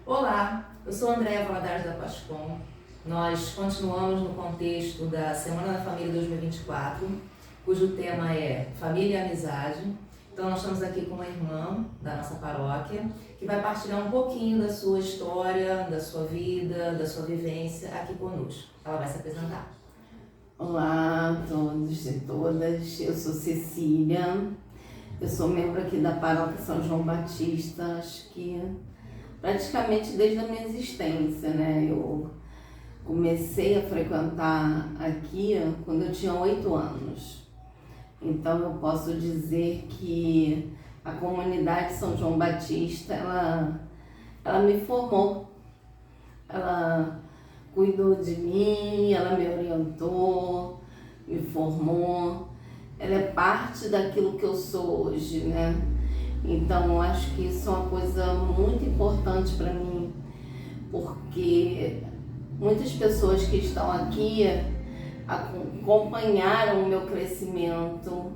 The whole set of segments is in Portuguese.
Olá, eu sou Andréa Valadares da Pascom. Nós continuamos no contexto da Semana da Família 2024, cujo tema é Família e Amizade. Então nós estamos aqui com uma irmã da nossa paróquia que vai partilhar um pouquinho da sua história, da sua vida, da sua vivência aqui conosco. Ela vai se apresentar. Olá a todos e todas, eu sou Cecília, eu sou membro aqui da Paróquia São João Batista, acho que praticamente desde a minha existência, né? Eu comecei a frequentar aqui quando eu tinha 8 anos, então eu posso dizer que a comunidade São João Batista, ela me formou, ela cuidou de mim, ela me orientou, me formou. Ela é parte daquilo que eu sou hoje, né? Então, eu acho que isso é uma coisa muito importante para mim, porque muitas pessoas que estão aqui acompanharam o meu crescimento,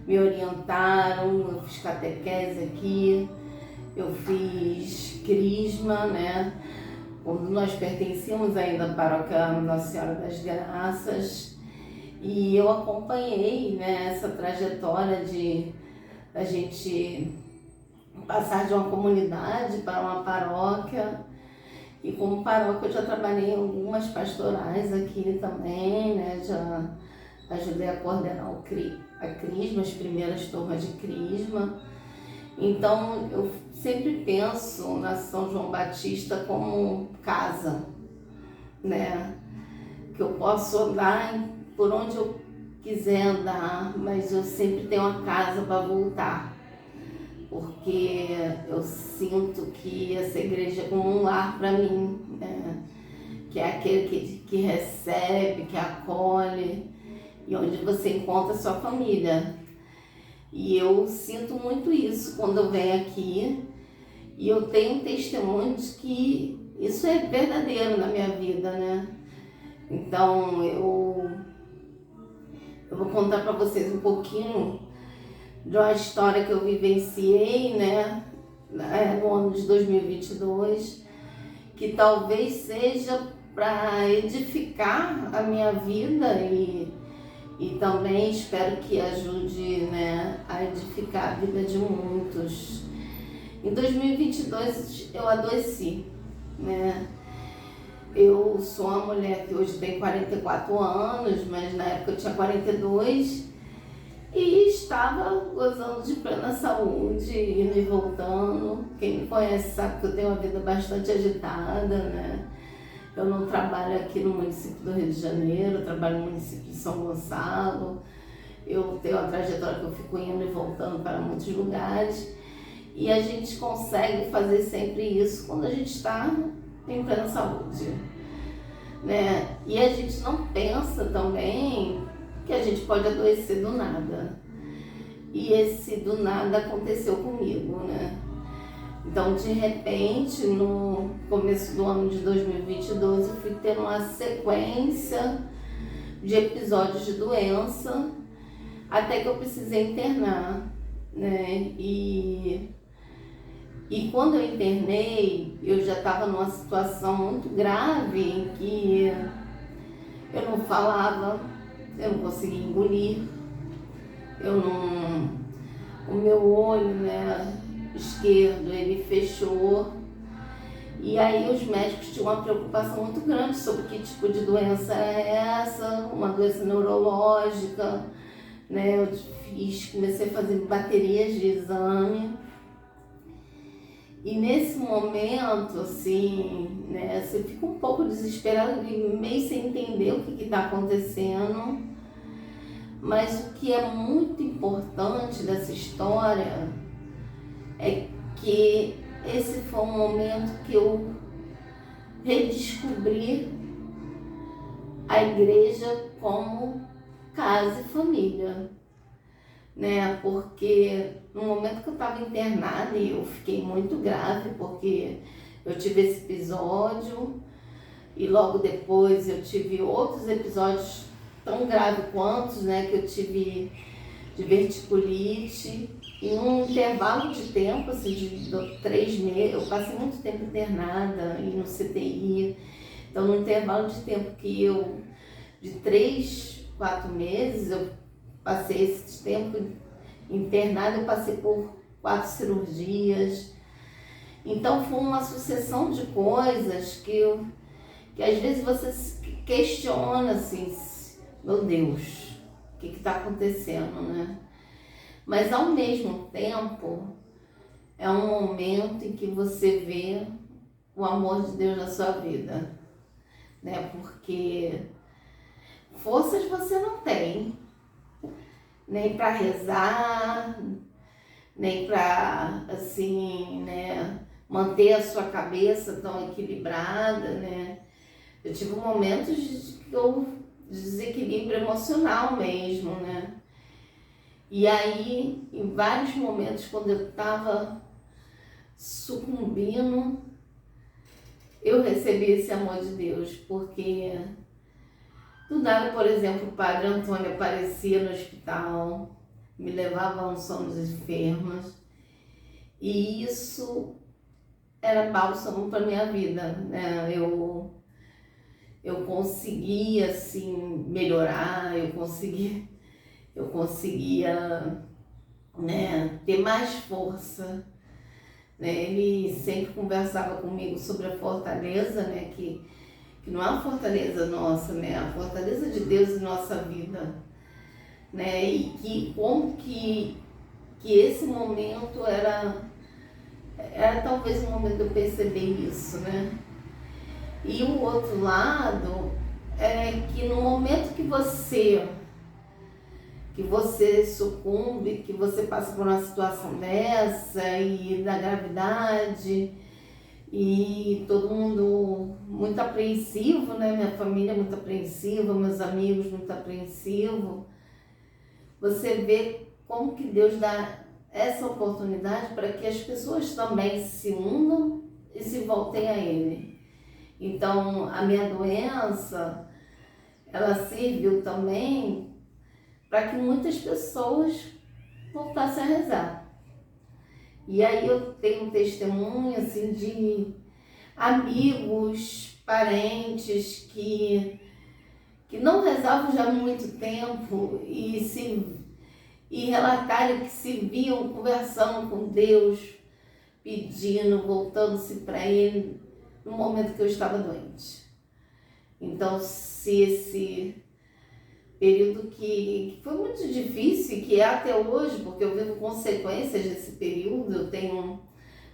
me orientaram. Eu fiz catequese aqui, eu fiz crisma, né? Quando nós pertencíamos ainda à paróquia Nossa Senhora das Graças, e eu acompanhei, né, essa trajetória da gente passar de uma comunidade para uma paróquia. E como paróquia eu já trabalhei em algumas pastorais aqui também, né, já ajudei a coordenar a crisma, as primeiras turmas de crisma. Então, eu sempre penso na São João Batista como casa, né? Que eu posso andar por onde eu quiser andar, mas eu sempre tenho uma casa para voltar, porque eu sinto que essa igreja é como um lar para mim, né? Que é aquele que recebe, que acolhe, e onde você encontra a sua família. E eu sinto muito isso quando eu venho aqui, e eu tenho testemunhos que isso é verdadeiro na minha vida, né? Então eu vou contar para vocês um pouquinho de uma história que eu vivenciei, né, no ano de 2022, que talvez seja para edificar a minha vida e também espero que ajude, né, a edificar a vida de muitos. Em 2022 eu adoeci, né? Eu sou uma mulher que hoje tem 44 anos, mas na época eu tinha 42 e estava gozando de plena saúde, indo e voltando. Quem me conhece sabe que eu tenho uma vida bastante agitada, né? Eu não trabalho aqui no município do Rio de Janeiro, eu trabalho no município de São Gonçalo. Eu tenho uma trajetória que eu fico indo e voltando para muitos lugares. E a gente consegue fazer sempre isso quando a gente está em plena saúde, né? E a gente não pensa também que a gente pode adoecer do nada. E esse do nada aconteceu comigo, né? Então, de repente, no começo do ano de 2022, eu fui tendo uma sequência de episódios de doença, até que eu precisei internar, né? E quando eu internei, eu já estava numa situação muito grave em que eu não falava, eu não conseguia engolir, o meu olho, né, esquerdo, ele fechou. E aí os médicos tinham uma preocupação muito grande sobre que tipo de doença era essa, uma doença neurológica, né? Eu comecei a fazer baterias de exame. E nesse momento, assim, né, você fica um pouco desesperado e meio sem entender o que está acontecendo. Mas o que é muito importante dessa história é que esse foi um momento que eu redescobri a igreja como casa e família, né? Porque no momento que eu estava internada, e eu fiquei muito grave, porque eu tive esse episódio e logo depois eu tive outros episódios tão graves quanto, né? Que eu tive de verticulite em um intervalo de tempo, assim, de 3 meses, eu passei muito tempo internada e no CTI. Então, no intervalo de tempo de 3, 4 meses, eu passei esse tempo internada, eu passei por 4 cirurgias. Então, foi uma sucessão de coisas que às vezes você se questiona, assim, meu Deus, o que está acontecendo, né? Mas, ao mesmo tempo, é um momento em que você vê o amor de Deus na sua vida, né? Porque forças você não tem, nem para rezar, nem para, assim, né, manter a sua cabeça tão equilibrada, né? Eu tive momentos de desequilíbrio emocional mesmo, né? E aí, em vários momentos, quando eu estava sucumbindo, eu recebi esse amor de Deus, porque do nada, por exemplo, o Padre Antônio aparecia no hospital, me levava a unção dos enfermos, e isso era bálsamo para minha vida, né? Eu conseguia, assim, melhorar, eu conseguia, né, ter mais força, né? Ele sempre conversava comigo sobre a fortaleza, né, que não é uma fortaleza nossa, né, a fortaleza de Deus em nossa vida, né, e que como que esse momento era talvez um momento de eu perceber isso, né. E o outro lado é que no momento que você sucumbe, que você passa por uma situação dessa e da gravidade e todo mundo muito apreensivo, né? Minha família muito apreensiva, meus amigos muito apreensivos. Você vê como que Deus dá essa oportunidade para que as pessoas também se unam e se voltem a Ele. Então, a minha doença, ela serviu também para que muitas pessoas voltassem a rezar. E aí eu tenho um testemunho, assim, de amigos, parentes que não rezavam já há muito tempo e relataram que se viam conversando com Deus, pedindo, voltando-se para Ele no momento que eu estava doente. Então, se esse período que foi muito difícil, que é até hoje, porque eu vivo consequências desse período, eu tenho,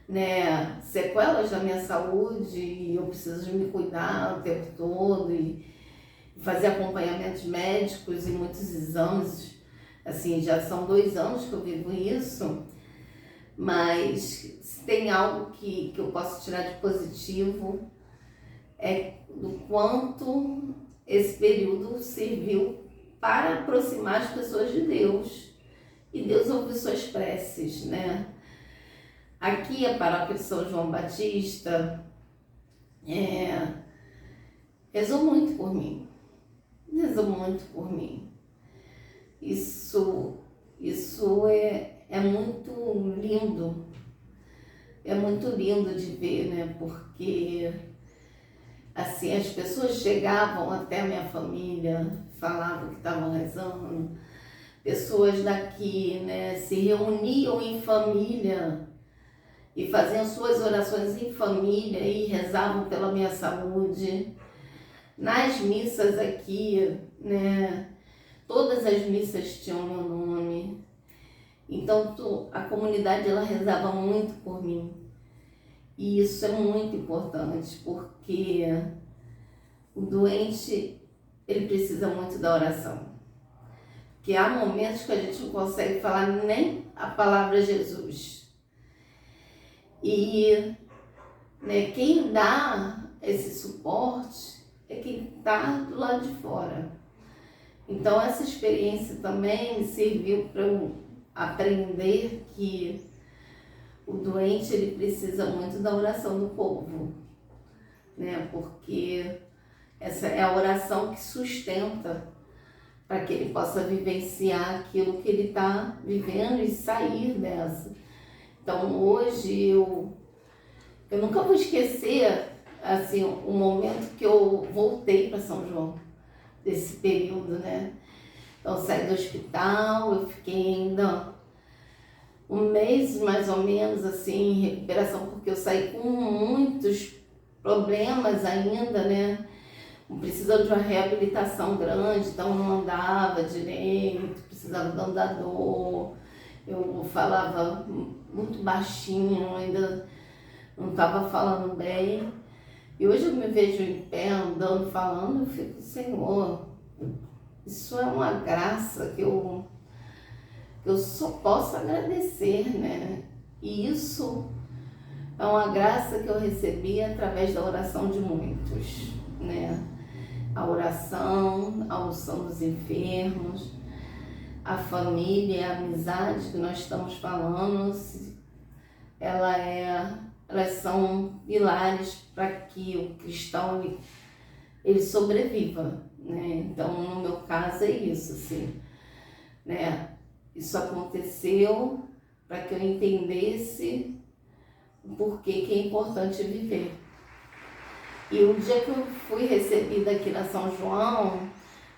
né, sequelas da minha saúde e eu preciso de me cuidar o tempo todo e fazer acompanhamentos médicos e muitos exames. Assim, já são 2 anos que eu vivo isso, mas se tem algo que eu posso tirar de positivo é do quanto esse período serviu para aproximar as pessoas de Deus. E Deus ouve suas preces, né? Aqui a paróquia de São João Batista rezou muito por mim. Rezou muito por mim. Isso é muito lindo. É muito lindo de ver, né? Porque assim, as pessoas chegavam até a minha família, falavam que estavam rezando, pessoas daqui, né, se reuniam em família e faziam suas orações em família e rezavam pela minha saúde. Nas missas aqui, né, todas as missas tinham meu nome. Então a comunidade ela rezava muito por mim. E isso é muito importante, porque o doente ele precisa muito da oração. Porque há momentos que a gente não consegue falar nem a palavra Jesus. E, né, quem dá esse suporte é quem está do lado de fora. Então essa experiência também me serviu para eu aprender que o doente ele precisa muito da oração do povo, né? Porque essa é a oração que sustenta para que ele possa vivenciar aquilo que ele está vivendo e sair dessa. Então hoje eu nunca vou esquecer assim, o momento que eu voltei para São João, desse período, né? Então eu saí do hospital, eu fiquei ainda um mês mais ou menos assim em recuperação, porque eu saí com muitos problemas ainda, né? Precisando de uma reabilitação grande, então não andava direito, precisava de andador, eu falava muito baixinho, ainda não estava falando bem. E hoje eu me vejo em pé, andando, falando, eu fico, Senhor, isso é uma graça que eu só posso agradecer, né? E isso é uma graça que eu recebi através da oração de muitos, né? A oração, a unção dos enfermos, a família, a amizade que nós estamos falando, elas são pilares para que o cristão ele sobreviva, né? Então, no meu caso é isso, assim, né? Isso aconteceu para que eu entendesse o porquê que é importante viver. E o dia que eu fui recebida aqui na São João,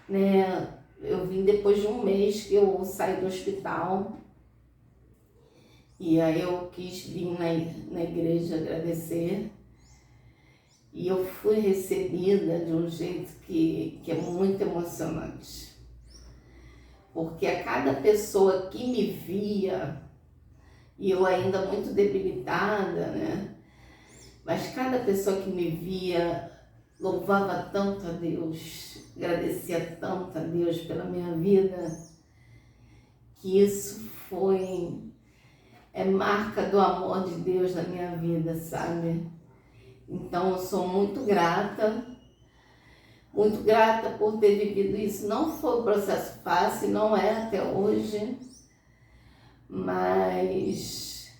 né, eu vim depois de um mês que eu saí do hospital. E aí eu quis vir na igreja agradecer. E eu fui recebida de um jeito que é muito emocionante. Porque a cada pessoa que me via, e eu ainda muito debilitada, né? Mas cada pessoa que me via louvava tanto a Deus, agradecia tanto a Deus pela minha vida, que isso é marca do amor de Deus na minha vida, sabe? Então eu sou muito grata por ter vivido isso. Não foi um processo fácil, não é até hoje, mas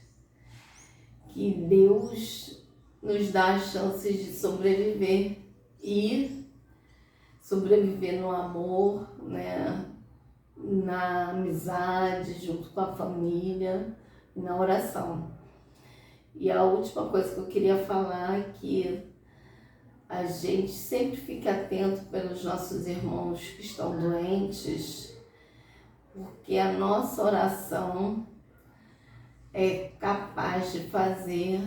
que Deus nos dá as chances de sobreviver e sobreviver no amor, né? Na amizade, junto com a família e na oração. E a última coisa que eu queria falar é que a gente sempre fique atento pelos nossos irmãos que estão doentes, porque a nossa oração é capaz de fazer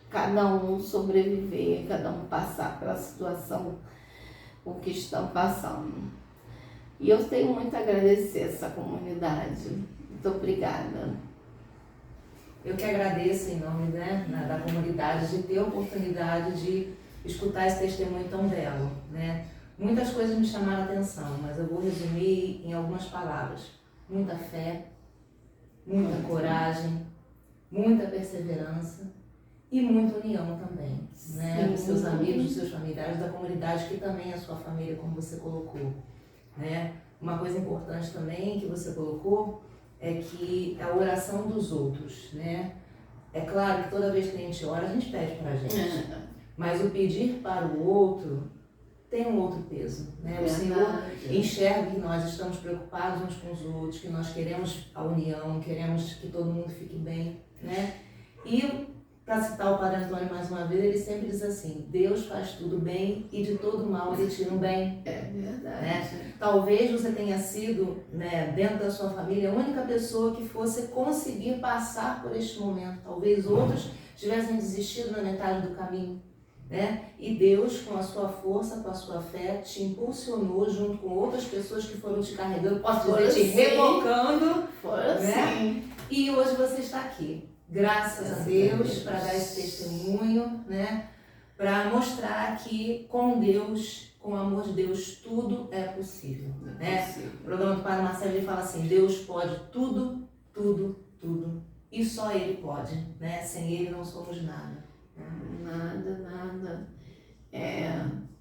cada um sobreviver, cada um passar pela situação por que estão passando. E eu tenho muito a agradecer essa comunidade. Muito obrigada. Eu que agradeço em nome, né, da comunidade de ter a oportunidade de escutar esse testemunho tão belo, né? Muitas coisas me chamaram a atenção, mas eu vou resumir em algumas palavras. Muita fé, muita coragem, muita perseverança e muita união também, né? Dos seus amigos, dos seus familiares, da comunidade que também é a sua família, como você colocou, né? Uma coisa importante também que você colocou é que a oração dos outros, né? É claro que toda vez que a gente ora, a gente pede pra gente, mas o pedir para o outro tem um outro peso, né? O Senhor enxerga que nós estamos preocupados uns com os outros, que nós queremos a união, queremos que todo mundo fique bem, né? E, para citar o Padre Antônio mais uma vez, ele sempre diz assim: Deus faz tudo bem e de todo mal ele tira um bem. É verdade. Né? Talvez você tenha sido, né, dentro da sua família, a única pessoa que fosse conseguir passar por este momento. Talvez outros tivessem desistido na metade do caminho. Né? E Deus, com a sua força, com a sua fé, te impulsionou junto com outras pessoas que foram te carregando, posso dizer, te rebocando. Né? E hoje você está aqui. Graças a Deus, para dar esse testemunho, né? Para mostrar que com Deus, com o amor de Deus, tudo é possível. Né? O programa do Padre Marcelo ele fala assim: Deus pode tudo, tudo, tudo. E só Ele pode. Né? Sem Ele não somos nada. Nada.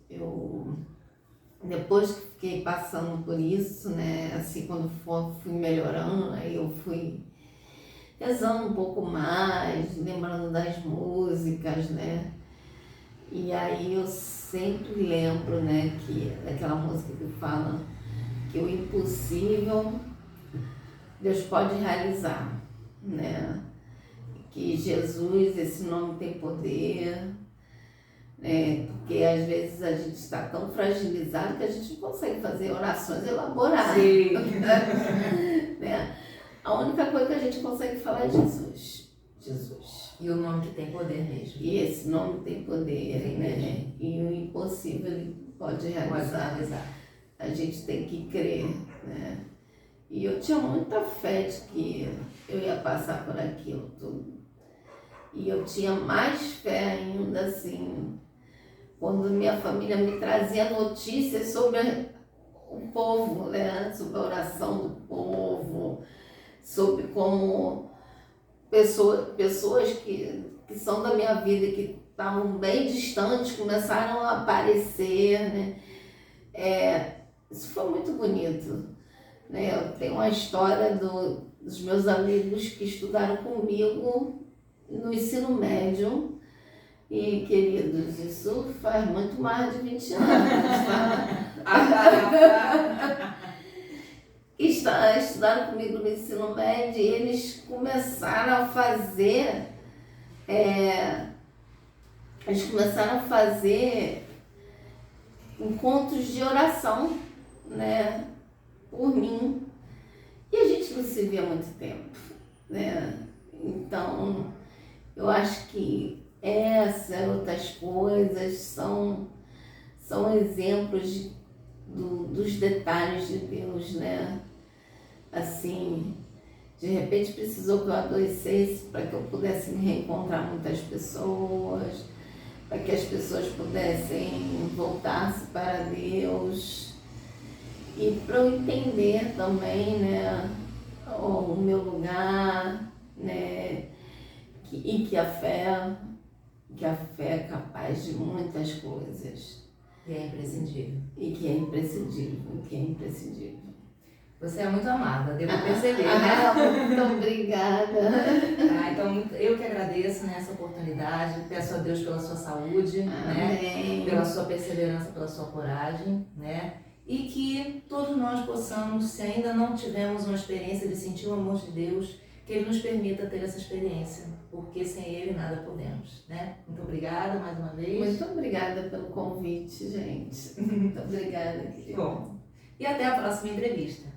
Eu depois que fiquei passando por isso, né? Assim, quando fui melhorando, aí eu fui rezando um pouco mais, lembrando das músicas, né? E aí eu sempre lembro, né, que aquela música que fala que o impossível Deus pode realizar, né? Que Jesus, esse nome tem poder, né? Porque às vezes a gente está tão fragilizado que a gente não consegue fazer orações elaboradas. Sim. Né? A única coisa que a gente consegue falar é Jesus. Jesus. E o nome que tem poder mesmo. E esse nome tem poder, Tem né? mesmo. E o impossível ele pode Pode realizar. realizar. A gente tem que crer, né? E eu tinha muita fé de que eu ia passar por aquilo tudo. E eu tinha mais fé ainda, assim, quando minha família me trazia notícias sobre o povo, né? Sobre a oração do povo, sobre como pessoas que são da minha vida, que estavam bem distantes, começaram a aparecer, né? Isso foi muito bonito, né? Eu tenho uma história dos meus amigos que estudaram comigo no ensino médio e, queridos, isso faz muito mais de 20 anos, tá? Estudaram comigo no ensino médio e eles começaram a fazer encontros de oração, né, por mim. E a gente não se via há muito tempo, né? Então, eu acho que essas e outras coisas são exemplos dos detalhes de Deus, né? Assim, de repente precisou que eu adoecesse para que eu pudesse me reencontrar muitas pessoas, para que as pessoas pudessem voltar-se para Deus e para eu entender também, né, o meu lugar, né, e que a fé é capaz de muitas coisas. E é imprescindível. E que é imprescindível. Você é muito amada, devo perceber, né? Muito obrigada. Então, eu que agradeço nessa oportunidade, peço a Deus pela sua saúde, né? Pela sua perseverança, pela sua coragem, né? E que todos nós possamos, se ainda não tivemos uma experiência de sentir o amor de Deus, que Ele nos permita ter essa experiência, porque sem Ele nada podemos, né? Muito obrigada mais uma vez. Muito obrigada pelo convite, gente. Muito obrigada, querida. Bom, e até a próxima entrevista.